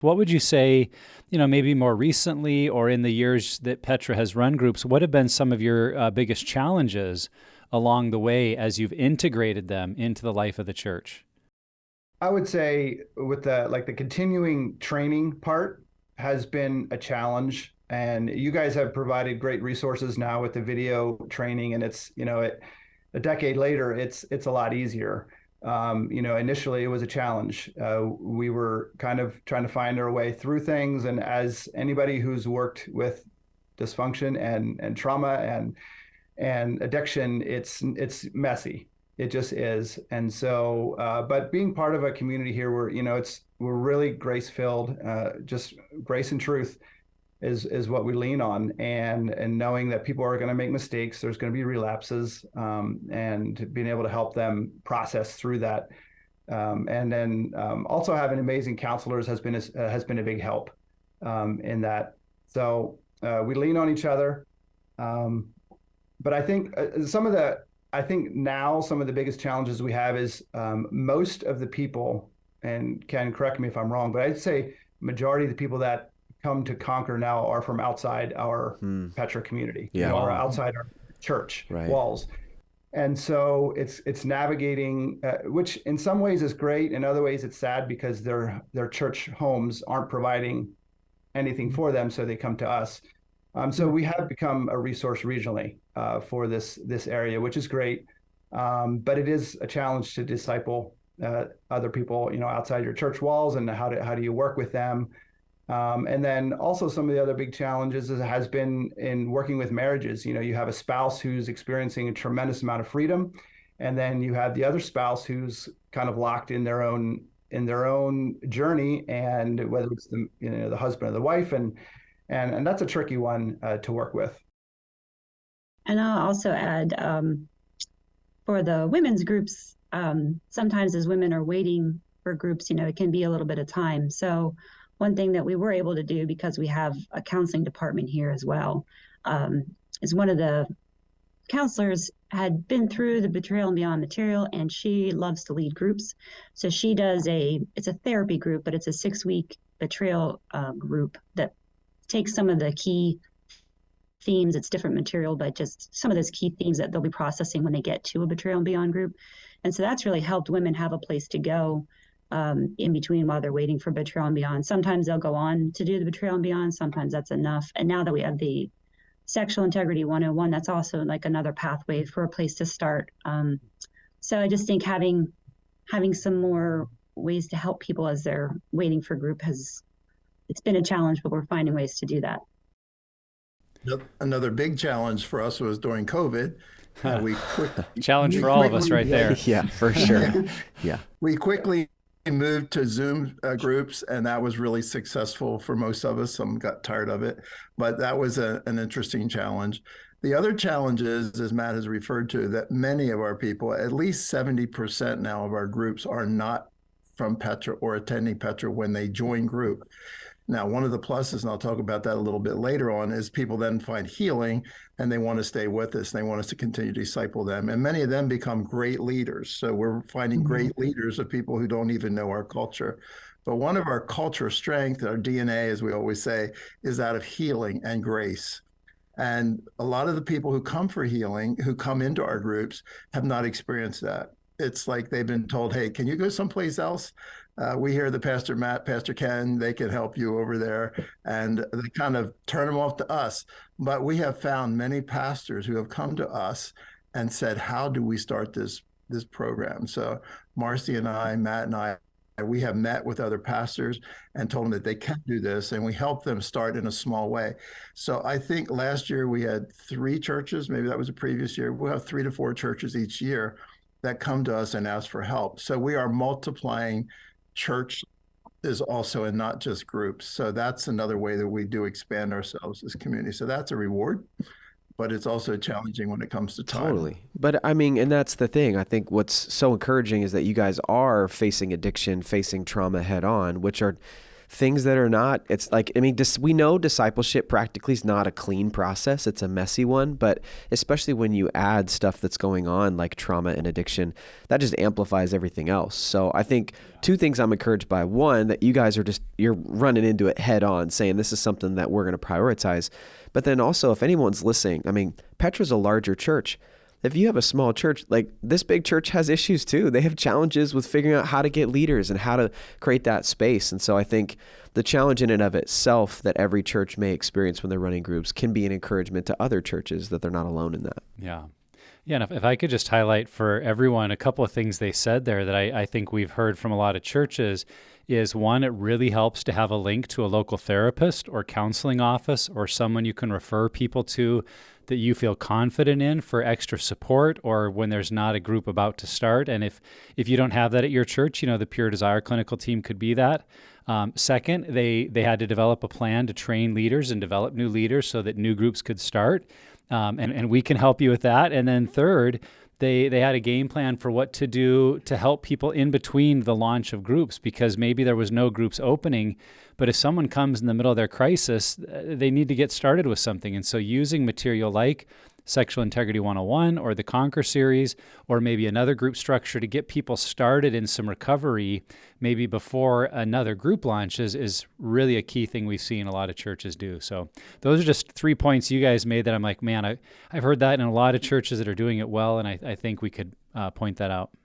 What would you say, maybe more recently or in the years that Petra has run groups, what have been some of your biggest challenges along the way as you've integrated them into the life of the church? I would say with the continuing training part has been a challenge. And you guys have provided great resources now with the video training, and a decade later, it's a lot easier. Initially it was a challenge. We were kind of trying to find our way through things, and as anybody who's worked with dysfunction and trauma and addiction, it's messy. It just is. And so, but being part of a community here where, we're really grace filled, just grace and truth is what we lean on. And knowing that people are going to make mistakes, there's going to be relapses, and being able to help them process through that. And then also having amazing counselors has been a big help in that. So we lean on each other. Um, but I think now some of the biggest challenges we have is most of the people, and Ken, correct me if I'm wrong, but I'd say majority of the people that come to Conquer now are from outside our Petra community, Yeah. or outside our church Right. walls. And so it's navigating, which in some ways is great. In other ways, it's sad because their church homes aren't providing anything for them, so they come to us. So we have become a resource regionally for this area, which is great. But it is a challenge to disciple other people, outside your church walls, and how do you work with them? And then also some of the other big challenges has been in working with marriages. You have a spouse who's experiencing a tremendous amount of freedom, and then you have the other spouse who's kind of locked in their own journey, and whether it's the husband or the wife, and that's a tricky one to work with. And I'll also add, for the women's groups, sometimes as women are waiting for groups, it can be a little bit of time. So one thing that we were able to do, because we have a counseling department here as well, is one of the counselors had been through the Betrayal and Beyond material, and she loves to lead groups. So she does it's a therapy group, but it's a 6-week betrayal group that takes some of the key themes. It's different material, but just some of those key themes that they'll be processing when they get to a Betrayal and Beyond group. And so that's really helped women have a place to go in between while they're waiting for Betrayal and Beyond. Sometimes they'll go on to do the Betrayal and Beyond. Sometimes that's enough. And now that we have the Sexual Integrity 101, that's also like another pathway for a place to start. So I just think having some more ways to help people as they're waiting for group it's been a challenge, but we're finding ways to do that. Another big challenge for us was during COVID. Challenge for all of us right there. Yeah, for sure. Yeah. We quickly moved to Zoom groups, and that was really successful for most of us. Some got tired of it, but that was an interesting challenge. The other challenge is, as Matt has referred to, that many of our people, at least 70% now of our groups, are not from Petra or attending Petra when they join group. Now, one of the pluses, and I'll talk about that a little bit later on, is people then find healing and they want to stay with us. They want us to continue to disciple them. And many of them become great leaders. So we're finding great leaders of people who don't even know our culture. But one of our culture strength, our DNA, as we always say, is that of healing and grace. And a lot of the people who come for healing, who come into our groups, have not experienced that. It's like they've been told, hey, can you go someplace else? We hear the Pastor Matt, Pastor Ken, they can help you over there. And they kind of turn them off to us. But we have found many pastors who have come to us and said, how do we start this program? So Marcy and I, Matt and I, we have met with other pastors and told them that they can do this, and we help them start in a small way. So I think last year we had 3 churches, maybe that was a previous year. We'll have 3 to 4 churches each year that come to us and ask for help. So we are multiplying church is also, and not just groups. So that's another way that we do expand ourselves as community. So that's a reward, but it's also challenging when it comes to time. Totally. But I mean, and that's the thing. I think what's so encouraging is that you guys are facing addiction, facing trauma head on, which are things that are not, it's like, I mean, we know discipleship practically is not a clean process. It's a messy one, but especially when you add stuff that's going on like trauma and addiction, that just amplifies everything else. So I think two things I'm encouraged by. One, that you guys you're running into it head on, saying this is something that we're going to prioritize. But then also, if anyone's listening, I mean, Petra's a larger church. If you have a small church, like this big church has issues too. They have challenges with figuring out how to get leaders and how to create that space. And so I think the challenge in and of itself that every church may experience when they're running groups can be an encouragement to other churches that they're not alone in that. Yeah. Yeah, and if I could just highlight for everyone a couple of things they said there that I think we've heard from a lot of churches is, one, it really helps to have a link to a local therapist or counseling office or someone you can refer people to that you feel confident in for extra support, or when there's not a group about to start. And if you don't have that at your church, the Pure Desire clinical team could be that. Second, they had to develop a plan to train leaders and develop new leaders so that new groups could start. And we can help you with that. And then third, they had a game plan for what to do to help people in between the launch of groups, because maybe there was no groups opening, but if someone comes in the middle of their crisis, they need to get started with something. And so using material like Sexual Integrity 101 or the Conquer series, or maybe another group structure to get people started in some recovery, maybe before another group launches, is really a key thing we've seen a lot of churches do. So those are just 3 points you guys made that I'm like, man, I've heard that in a lot of churches that are doing it well, and I think we could point that out.